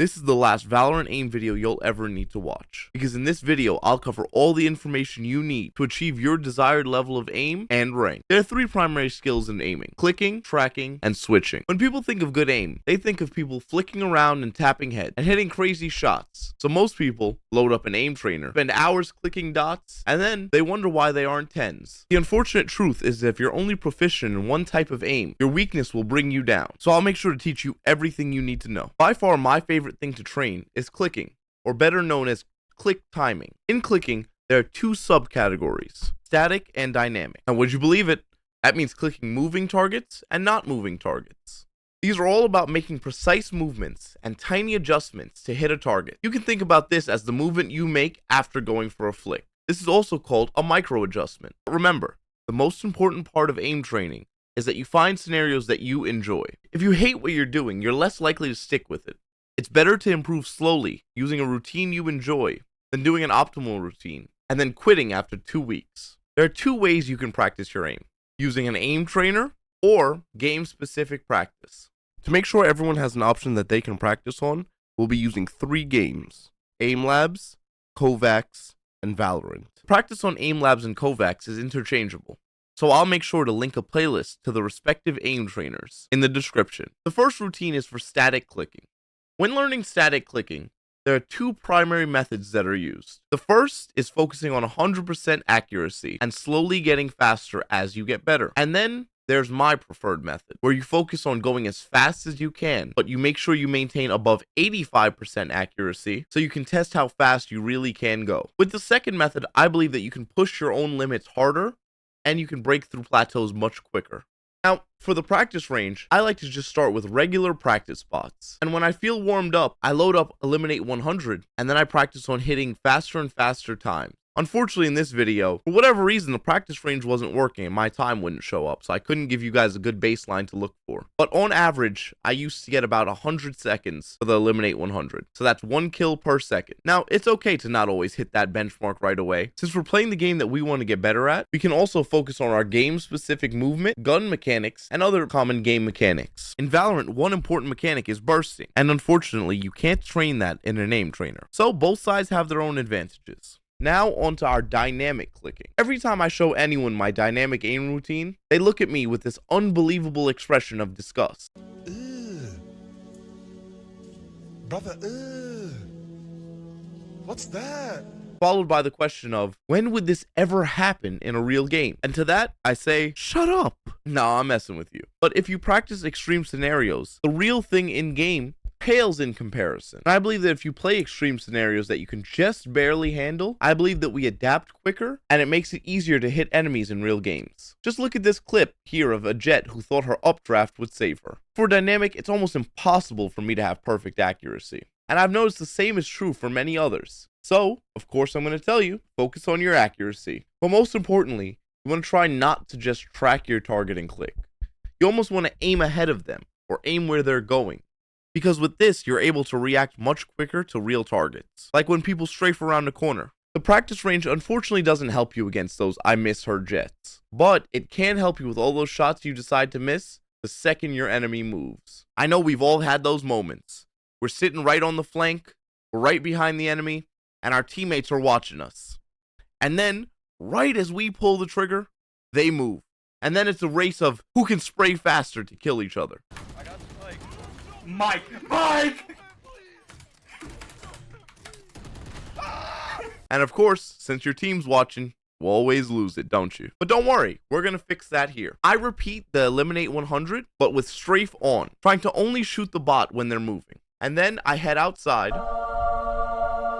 This is the last Valorant aim video you'll ever need to watch, because in this video, I'll cover all the information you need to achieve your desired level of aim and rank. There are three primary skills in aiming: clicking, tracking, and switching. When people think of good aim, they think of people flicking around and tapping head and hitting crazy shots. So most people load up an aim trainer, spend hours clicking dots, and then they wonder why they aren't 10s. The unfortunate truth is that if you're only proficient in one type of aim, your weakness will bring you down. So I'll make sure to teach you everything you need to know. By far, my favorite thing to train is clicking, or better known as click timing. In clicking, there are two subcategories: static and dynamic. And would you believe it? That means clicking moving targets and not moving targets. These are all about making precise movements and tiny adjustments to hit a target. You can think about this as the movement you make after going for a flick. This is also called a micro adjustment. But remember, the most important part of aim training is that you find scenarios that you enjoy. If you hate what you're doing, you're less likely to stick with it. It's better to improve slowly, using a routine you enjoy, than doing an optimal routine and then quitting after 2 weeks. There are two ways you can practice your aim: using an aim trainer or game-specific practice. To make sure everyone has an option that they can practice on, we'll be using 3 games: Aim Labs, KOVAAKS, and Valorant. Practice on Aim Labs and KOVAAKS is interchangeable, so I'll make sure to link a playlist to the respective aim trainers in the description. The first routine is for static clicking. When learning static clicking, there are two primary methods that are used. The first is focusing on 100% accuracy and slowly getting faster as you get better. And then there's my preferred method, where you focus on going as fast as you can, but you make sure you maintain above 85% accuracy so you can test how fast you really can go. With the second method, I believe that you can push your own limits harder and you can break through plateaus much quicker. Now, for the practice range, I like to just start with regular practice spots. And when I feel warmed up, I load up Eliminate 100, and then I practice on hitting faster and faster times. Unfortunately, in this video, for whatever reason, the practice range wasn't working and my time wouldn't show up, so I couldn't give you guys a good baseline to look for. But on average, I used to get about 100 seconds for the Eliminate 100, so that's 1 kill per second. Now, it's okay to not always hit that benchmark right away. Since we're playing the game that we want to get better at, we can also focus on our game-specific movement, gun mechanics, and other common game mechanics. In Valorant, one important mechanic is bursting, and unfortunately, you can't train that in an aim trainer. So both sides have their own advantages. Now onto our dynamic clicking. Every time I show anyone my dynamic aim routine, they look at me with this unbelievable expression of disgust. Ugh. Brother, ugh. What's that? Followed by the question of, when would this ever happen in a real game? And to that, I say, shut up. Nah, I'm messing with you. But if you practice extreme scenarios, the real thing in game pales in comparison. And I believe that if you play extreme scenarios that you can just barely handle, I believe that we adapt quicker and it makes it easier to hit enemies in real games. Just look at this clip here of a Jet who thought her updraft would save her. For dynamic, it's almost impossible for me to have perfect accuracy. And I've noticed the same is true for many others. So, of course, I'm going to tell you, focus on your accuracy. But most importantly, you want to try not to just track your target and click. You almost want to aim ahead of them or aim where they're going. Because with this, you're able to react much quicker to real targets, like when people strafe around a corner. The practice range unfortunately doesn't help you against those I misheard jets, but it can help you with all those shots you decide to miss the second your enemy moves. I know we've all had those moments. We're sitting right on the flank, we're right behind the enemy, and our teammates are watching us. And then, right as we pull the trigger, they move. And then it's a race of who can spray faster to kill each other. I got Spike. Mike! And of course, since your team's watching, you always lose it, don't you? But don't worry, we're gonna fix that here. I repeat the Eliminate 100, but with strafe on, trying to only shoot the bot when they're moving. And then I head outside.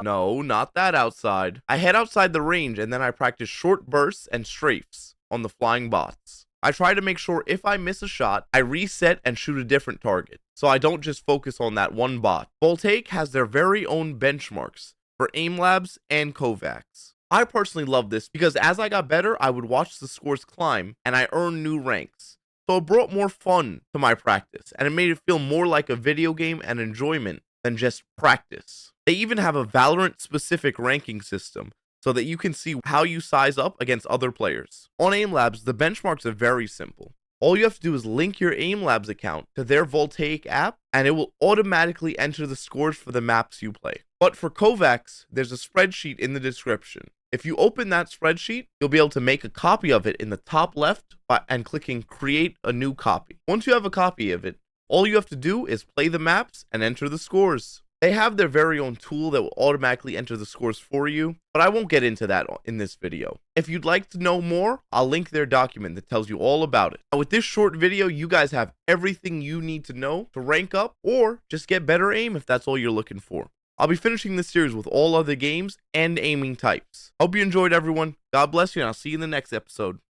No, not that outside. I head outside the range and then I practice short bursts and strafes on the flying bots. I try to make sure if I miss a shot, I reset and shoot a different target, so I don't just focus on that one bot. Voltaic has their very own benchmarks for Aim Labs and KOVAAKS. I personally love this because as I got better, I would watch the scores climb and I earned new ranks. So it brought more fun to my practice and it made it feel more like a video game and enjoyment than just practice. They even have a Valorant specific ranking system so that you can see how you size up against other players. On Aim Labs, the benchmarks are very simple. All you have to do is link your Aim Labs account to their Voltaic app, and it will automatically enter the scores for the maps you play. But for KOVAAKS, there's a spreadsheet in the description. If you open that spreadsheet, you'll be able to make a copy of it in the top left and clicking create a new copy. Once you have a copy of it, all you have to do is play the maps and enter the scores. They have their very own tool that will automatically enter the scores for you, but I won't get into that in this video. If you'd like to know more, I'll link their document that tells you all about it. Now, with this short video, you guys have everything you need to know to rank up or just get better aim if that's all you're looking for. I'll be finishing this series with all other games and aiming types. Hope you enjoyed, everyone. God bless you, and I'll see you in the next episode.